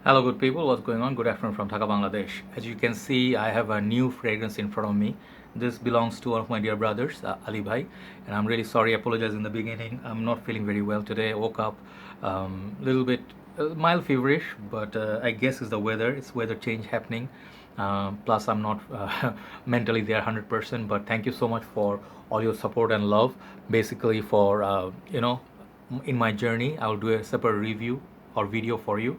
Hello, good people. What's going on? Good afternoon from Dhaka, Bangladesh. As you can see, I have a new fragrance in front of me. This belongs to one of my dear brothers, Ali bhai, and I'm really sorry. Apologize in the beginning. I'm not feeling very well today. I woke up a little bit mild feverish, but I guess it's the weather. It's weather change happening. Plus, I'm not mentally there 100%. But thank you so much for all your support and love. Basically, for in my journey, I'll do a separate review or video for you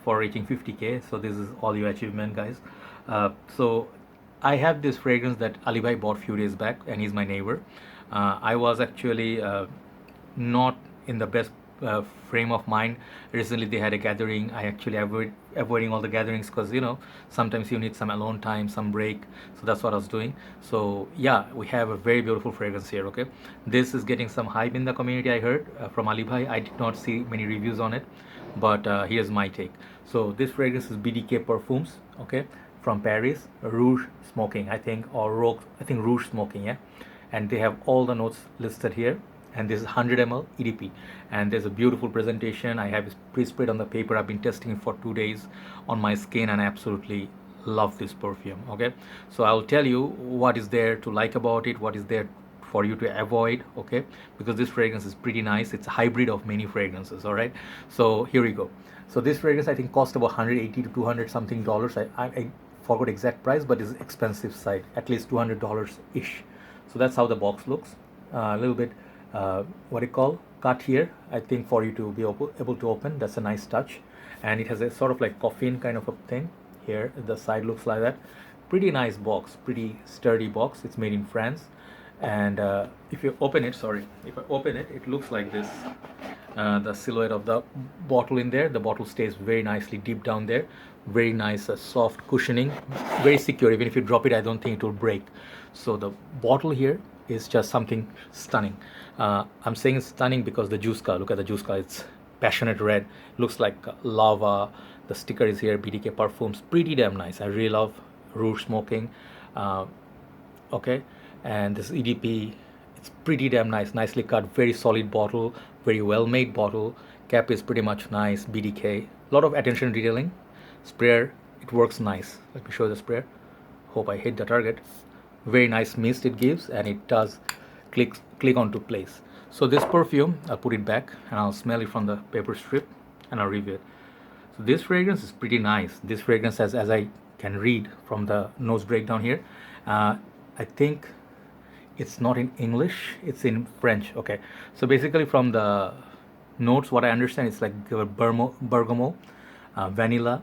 for reaching 50k. So this is all your achievement, guys. So I have this fragrance that Ali bhai bought few days back, and he's my neighbor. I was actually not in the best frame of mind. Recently, they had a gathering. I actually avoiding all the gatherings because sometimes you need some alone time, some break. So that's what I was doing. So yeah, we have a very beautiful fragrance here. Okay, this is getting some hype in the community. I heard from Ali bhai. I did not see many reviews on it, but here's my take. So this fragrance is BDK Perfums. Okay, from Paris, Rouge smoking, I think, or Rogue, I think Rouge smoking, yeah. And they have all the notes listed here. And this is 100 ml EDP. And there's a beautiful presentation. I have it pre-sprayed on the paper. I've been testing it for 2 days on my skin, and I absolutely love this perfume. Okay, so I'll tell you what is there to like about it, what is there for you to avoid. Okay, because this fragrance is pretty nice. It's a hybrid of many fragrances. All right, so here we go. So this fragrance I think cost about 180 to 200 something dollars. I forgot exact price, but it's expensive side, at least $200 ish. So that's how the box looks. A little bit what do you call cut here, I think, for you to be able to open. That's a nice touch. And it has a sort of like coffin kind of a thing here. The side looks like that. Pretty nice box, pretty sturdy box. It's made in France. And if you open it, sorry, if I open it, it looks like this. The silhouette of the bottle in there. The bottle stays very nicely deep down there. Very nice, soft cushioning, very secure. Even if you drop it, I don't think it will break. So the bottle here is just something stunning. I'm saying it's stunning because the juice color, look at the juice color, it's passionate red, looks like lava. The sticker is here, BDK Perfums, pretty damn nice. I really love Rouge smoking. Okay, and this EDP, it's pretty damn nice, nicely cut, very solid bottle, very well made bottle. Cap is pretty much nice, BDK, a lot of attention detailing. Sprayer, it works nice. Let me show you the sprayer. Hope I hit the target. Very nice mist it gives, and it does click onto place. So this perfume, I'll put it back and I'll smell it from the paper strip and I'll review it. So this fragrance is pretty nice. This fragrance, as I can read from the nose breakdown here, I think it's not in English, it's in French. Okay, so basically from the notes, what I understand, it's like bergamot, vanilla,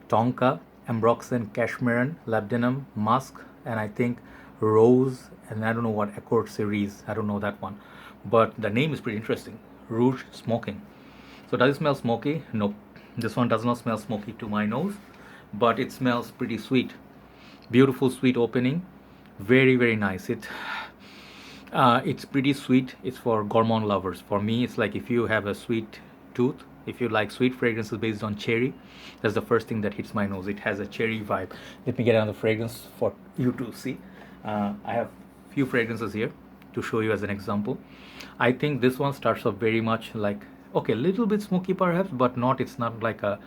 tonka, ambroxan, cashmere, labdanum, musk, and I think rose, and I don't know what accord series, I don't know that one, but the name is pretty interesting. Rouge smoking. So does it smell smoky? Nope, this one does not smell smoky to my nose, but it smells pretty sweet. Beautiful sweet opening, very nice. It's pretty sweet. It's for gourmand lovers. For me, it's like if you have a sweet tooth, if you like sweet fragrances based on cherry, that's the first thing that hits my nose. It has a cherry vibe. Let me get another fragrance for you to see. I have few fragrances here to show you as an example. I think this one starts off very much like, okay, a little bit smoky perhaps, but not, it's not like a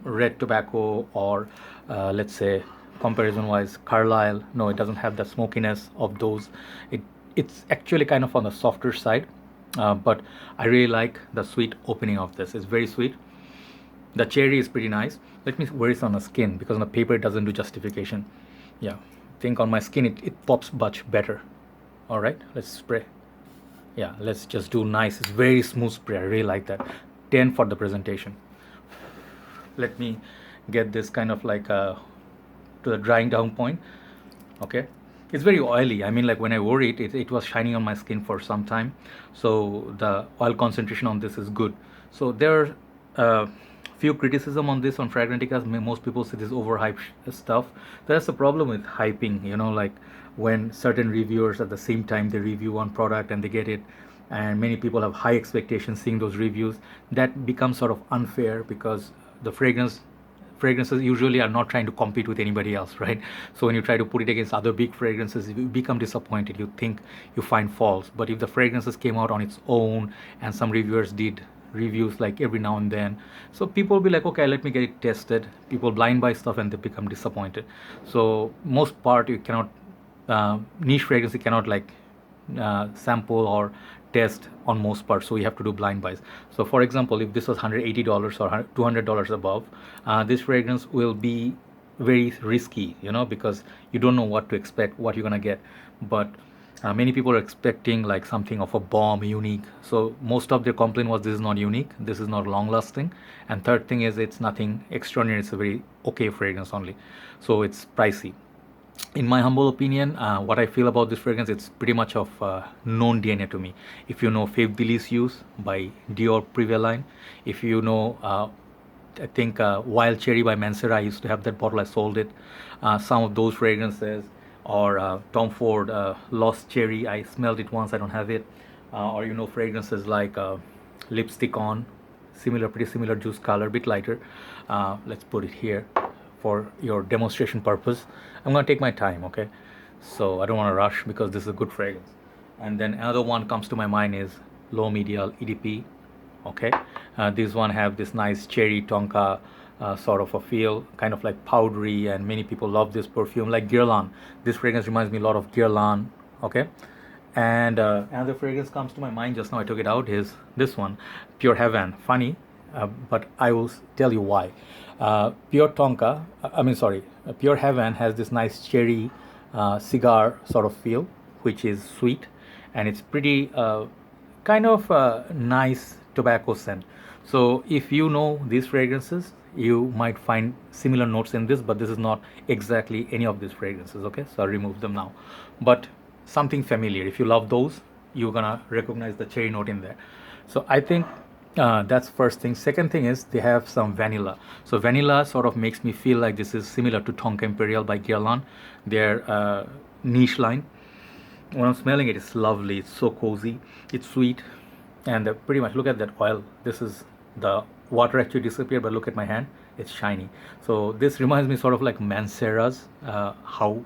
red tobacco or let's say comparison wise Carlisle. No, it doesn't have the smokiness of those. It's actually kind of on the softer side, but I really like the sweet opening of this. It's very sweet. The cherry is pretty nice. Let me wear it on the skin because on the paper it doesn't do justification. Yeah, I think on my skin it pops much better. All right, let's spray. Yeah, let's just do nice. It's very smooth spray. I really like that. 10 for the presentation. Let me get this kind of like to the drying down point. Okay, it's very oily. I mean, like when I wore it, it was shining on my skin for some time. So the oil concentration on this is good. So there are few criticism on this on Fragrantica. Most people say this overhyped stuff. That's the problem with hyping, like when certain reviewers at the same time they review one product and they get it, and many people have high expectations seeing those reviews. That becomes sort of unfair because the fragrances usually are not trying to compete with anybody else, right? So when you try to put it against other big fragrances, you become disappointed. You think you find faults. But if the fragrances came out on its own and some reviewers did reviews like every now and then. So people will be like, okay, let me get it tested. People blind buy stuff and they become disappointed. So most part you cannot niche fragrance you cannot like sample or test on most parts, so you have to do blind buys. So for example, if this was $180 or $200 above, this fragrance will be very risky, because you don't know what to expect, what you're gonna get. But many people are expecting like something of a bomb, unique. So most of their complaint was this is not unique, this is not long lasting, and third thing is it's nothing extraordinary, it's a very okay fragrance only, so it's pricey. In my humble opinion, what I feel about this fragrance, it's pretty much of known DNA to me. If you know Fave Delicious by Dior Privia line, if you know, I think Wild Cherry by Mancera, I used to have that bottle, I sold it. Some of those fragrances, or Tom Ford Lost Cherry, I smelled it once, I don't have it. Or fragrances like Lipstick On, pretty similar juice color, bit lighter. Let's put it here for your demonstration purpose. I'm gonna take my time, okay? So I don't want to rush because this is a good fragrance. And then another one comes to my mind is Low Medial EDP, okay? This one have this nice cherry tonka sort of a feel, kind of like powdery, and many people love this perfume, like Guerlain. This fragrance reminds me a lot of Guerlain, okay? And another fragrance comes to my mind just now, I took it out, is this one, Pure Heaven. Funny, but I will tell you why. Pure Heaven has this nice cherry cigar sort of feel, which is sweet, and it's pretty kind of nice tobacco scent. So if you know these fragrances, you might find similar notes in this, but this is not exactly any of these fragrances, okay? So I'll remove them now. But something familiar, if you love those, you're gonna recognize the cherry note in there. So I think that's first thing. Second thing is they have some vanilla. So vanilla sort of makes me feel like this is similar to Tonka Imperial by Guerlain, their niche line. When I'm smelling it, it's lovely, it's so cozy, it's sweet, and pretty much look at that oil. This is the water actually disappeared, but look at my hand, it's shiny. So this reminds me sort of like Mancera's, how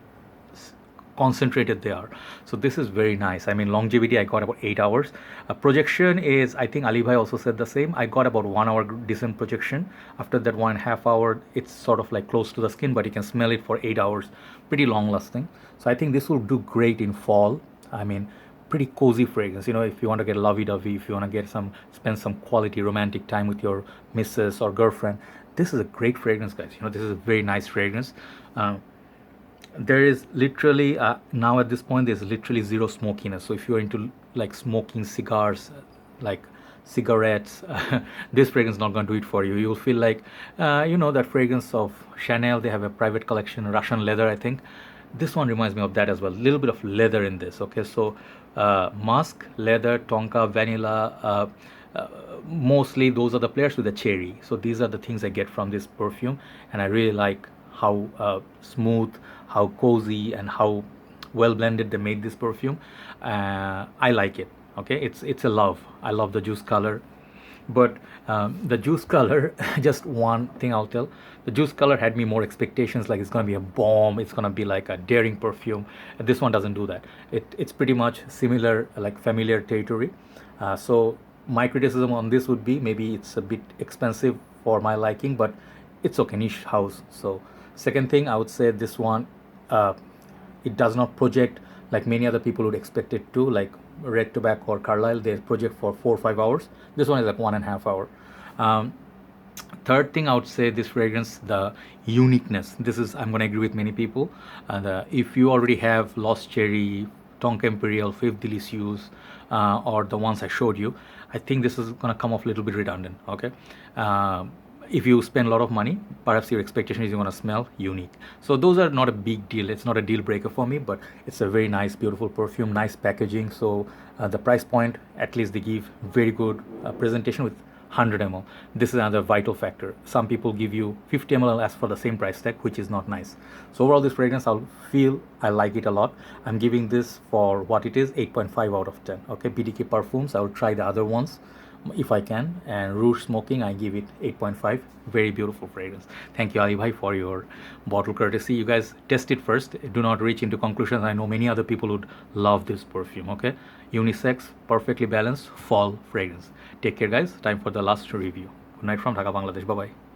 concentrated they are. So this is very nice. I mean, longevity, I got about 8 hours. Projection is, I think Ali Bhai also said the same, I got about 1 hour decent projection. After that 1.5 hour, it's sort of like close to the skin, but you can smell it for 8 hours, pretty long lasting. So I think this will do great in fall. I mean, pretty cozy fragrance, if you want to get lovey-dovey, if you want to spend some quality romantic time with your missus or girlfriend, this is a great fragrance, guys. This is a very nice fragrance. There is literally now at this point there's literally zero smokiness. So if you're into like smoking cigars, like cigarettes, this fragrance is not going to do it for you. You'll feel like that fragrance of Chanel, they have a private collection, Russian leather, I think. This one reminds me of that as well, a little bit of leather in this, okay? So musk, leather, tonka, vanilla, mostly those are the players with the cherry. So these are the things I get from this perfume, and I really like how smooth, how cozy, and how well blended they made this perfume. I like it, okay? It's a love. I love the juice color, but the juice color, just one thing I'll tell, the juice color had me more expectations, like it's gonna be a bomb, it's gonna be like a daring perfume, and this one doesn't do that. It's pretty much similar, like familiar territory. So my criticism on this would be maybe it's a bit expensive for my liking, but it's okay, niche house. So second thing, I would say this one, it does not project like many other people would expect it to, like Red Tobacco or Carlisle, they project for 4 or 5 hours. This one is like 1.5 hour. Third thing, I would say this fragrance, the uniqueness. This is, I'm going to agree with many people. If you already have Lost Cherry, Tonka Imperial, Fave Delicious, or the ones I showed you, I think this is going to come off a little bit redundant, okay? If you spend a lot of money, perhaps your expectation is you're going to smell unique. So those are not a big deal. It's not a deal breaker for me, but it's a very nice, beautiful perfume, nice packaging. So the price point, at least they give very good presentation with 100 ml. This is another vital factor. Some people give you 50 ml and ask for the same price tag, which is not nice. So overall, this fragrance, I like it a lot. I'm giving this, for what it is, 8.5 out of 10. Okay, BDK Perfums, I will try the other ones, if I can. And Rouge Smoking, I give it 8.5. Very beautiful fragrance. Thank you, Ali Bhai, for your bottle courtesy. You guys test it first. Do not reach into conclusions. I know many other people would love this perfume. Okay, unisex, perfectly balanced fall fragrance. Take care, guys. Time for the last review. Good night from Dhaka, Bangladesh. Bye bye.